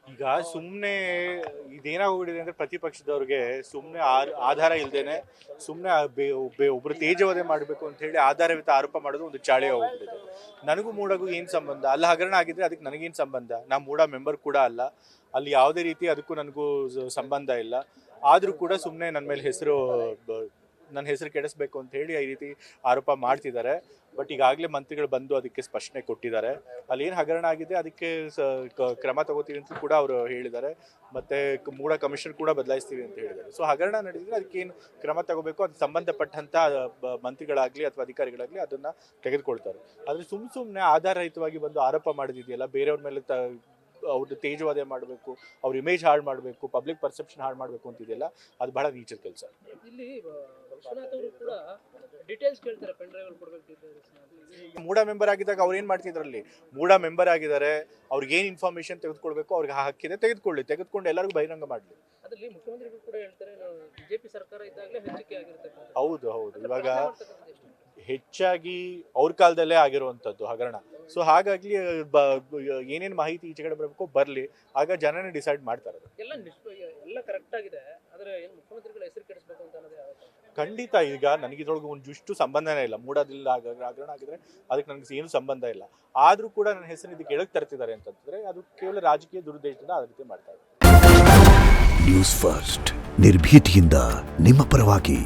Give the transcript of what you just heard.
ಈಗ ಸುಮ್ಮನೆ ಇದೇನಾಗೋಗ್ಬಿಟ್ಟಿದೆ ಅಂದರೆ ಪ್ರತಿಪಕ್ಷದವ್ರಿಗೆ ಸುಮ್ಮನೆ ಆಧಾರ ಇಲ್ಲದೇನೆ ಸುಮ್ಮನೆ ಒಬ್ಬರು ತೇಜವಧೆ ಮಾಡಬೇಕು ಅಂತ ಹೇಳಿ ಆಧಾರವಿತ ಆರೋಪ ಮಾಡೋದು ಒಂದು ಚಾಳಿ ಹೋಗ್ಬಿಟ್ಟಿದೆ. ನನಗೂ ಮೂಡಗೂ ಏನು ಸಂಬಂಧ? ಅಲ್ಲಿ ಹಗರಣ ಆಗಿದ್ರೆ ಅದಕ್ಕೆ ನನಗೇನು ಸಂಬಂಧ? ನಾ ಮೂಡ ಮೆಂಬರ್ ಕೂಡ ಅಲ್ಲ, ಅಲ್ಲಿ ಯಾವುದೇ ರೀತಿ ಅದಕ್ಕೂ ನನಗೂ ಸಂಬಂಧ ಇಲ್ಲ. ಆದರೂ ಕೂಡ ಸುಮ್ಮನೆ ನನ್ನ ಮೇಲೆ ನನ್ನ ಹೆಸರು ಕೆಡಿಸ್ಬೇಕು ಅಂತ ಹೇಳಿ ಈ ರೀತಿ ಆರೋಪ ಮಾಡ್ತಿದ್ದಾರೆ. ಬಟ್ ಈಗಾಗಲೇ ಮಂತ್ರಿಗಳು ಬಂದು ಅದಕ್ಕೆ ಸ್ಪಷ್ಟನೆ ಕೊಟ್ಟಿದ್ದಾರೆ. ಅಲ್ಲಿ ಏನು ಹಗರಣ ಆಗಿದೆ ಅದಕ್ಕೆ ಕ್ರಮ ತಗೋತೀವಿ ಅಂತ ಕೂಡ ಅವರು ಹೇಳಿದ್ದಾರೆ. ಮತ್ತೆ ಮೂಡ ಕಮಿಷನ್ ಕೂಡ ಬದಲಾಯಿಸ್ತೀವಿ ಅಂತ ಹೇಳಿದ್ದಾರೆ. ಸೊ ಹಗರಣ ನಡೆದಿದ್ರೆ ಅದಕ್ಕೇನು ಕ್ರಮ ತಗೋಬೇಕು, ಅದು ಸಂಬಂಧಪಟ್ಟಂಥ ಮಂತ್ರಿಗಳಾಗಲಿ ಅಥವಾ ಅಧಿಕಾರಿಗಳಾಗಲಿ ಅದನ್ನು ತೆಗೆದುಕೊಳ್ತಾರೆ. ಆದರೆ ಸುಮ್ಮನೆ ಆಧಾರರಹಿತವಾಗಿ ಬಂದು ಆರೋಪ ಮಾಡಿದೆಯಲ್ಲ, ಬೇರೆಯವ್ರ ಮೇಲೆ ಅವ್ರದ್ದು ತೇಜವಾದೆ ಮಾಡಬೇಕು, ಅವ್ರ ಇಮೇಜ್ ಹಾಳು ಮಾಡಬೇಕು, ಪಬ್ಲಿಕ್ ಪರ್ಸೆಪ್ಷನ್ ಹಾಳು ಮಾಡಬೇಕು ಅಂತಿದೆಯಲ್ಲ, ಅದು ಬಹಳ ನೀಚದ ಕೆಲಸ. ಇಲ್ಲಿ ವಿಶ್ವನಾಥ್ ಅವರು ಕೂಡ ಡೀಟೇಲ್ಸ್ ಕೇಳ್ತಾರೆ, ಪೆನ್ ಡ್ರೈವ್ ಕೊಡಬೇಕು ಡೀಟೇಲ್ಸ್. ಮೂಡ ಮೆಂಬರ್ ಆಗಿದ್ದಾಗ ಅವ್ರು ಏನು ಮಾಡ್ತಿದ್ರಲ್ಲಿ? ಮೂಡ ಮೆಂಬರ್ ಆಗಿದ್ದಾರೆ, ಅವ್ರಿಗೆ ಏನು ಇನ್ಫಾರ್ಮೇಷನ್ ತೆಗೆದುಕೊಳ್ಬೇಕು ಅವ್ರಿಗೆ ಹಕ್ಕಿದೆ, ತೆಗೆದುಕೊಂಡು ಎಲ್ಲರಿಗೂ ಬಹಿರಂಗ ಮಾಡಲಿ. ಅದರಲ್ಲಿ ಮುಖ್ಯಮಂತ್ರಿಗಳು ಕೂಡ ಹೇಳ್ತಾರೆ, ಬಿಜೆಪಿ ಸರ್ಕಾರ ಇದ್ದಾಗಲೇ ಹೆಚ್ಚಿಗೆ ಆಗಿರುತ್ತೆ. ಹೌದು, ಇವಾಗ ಹೆಚ್ಚಾಗಿ ಅವ್ರ ಕಾಲದಲ್ಲೇ ಆಗಿರುವಂಥದ್ದು ಹಗರಣ. ಸೊ ಹಾಗಾಗಿ ಏನೇನು ಮಾಹಿತಿ ಈಚೆ ಕಡೆ ಬರಬೇಕು ಬರಲಿ, ಆಗ ಜನನೇ ಡಿಸೈಡ್ ಮಾಡ್ತಾರೆ. ಎಲ್ಲ ಕರೆಕ್ಟ್ ಆಗಿದೆ, ಆದರೆ ಏನು ಮುಖ್ಯಮಂತ್ರಿಗಳ ಹೆಸರು ಕೆಡಿಸಬೇಕು ಅಂತ ಅನ್ನೋದೇ ಖಂಡಿತ. ಈಗ ನನಗಿದ್ರೊಳಗೆ ಒಂದಿಷ್ಟು ಸಂಬಂಧನೇ ಇಲ್ಲ. ಮೂಡದಿಲ್ಲ ಹಗರಣ ಆಗಿದ್ರೆ ಅದಕ್ಕೆ ನನಗೆ ಏನು ಸಂಬಂಧ ಇಲ್ಲ. ಆದರೂ ಕೂಡ ನನ್ನ ಹೆಸರು ಇದಕ್ಕೆ ಎಳಕ್ಕೆ ತರ್ತಿದ್ದಾರೆ ಅಂತಂದ್ರೆ ಅದು ಕೇವಲ ರಾಜಕೀಯ ದುರುದ್ದೇಶದಿಂದ ಆ ರೀತಿ ಮಾಡ್ತಾರೆ. ನ್ಯೂಸ್ ಫಸ್ಟ್, ನಿರ್ಭೀತಿಯಿಂದ ನಿಮ್ಮ ಪರವಾಗಿ.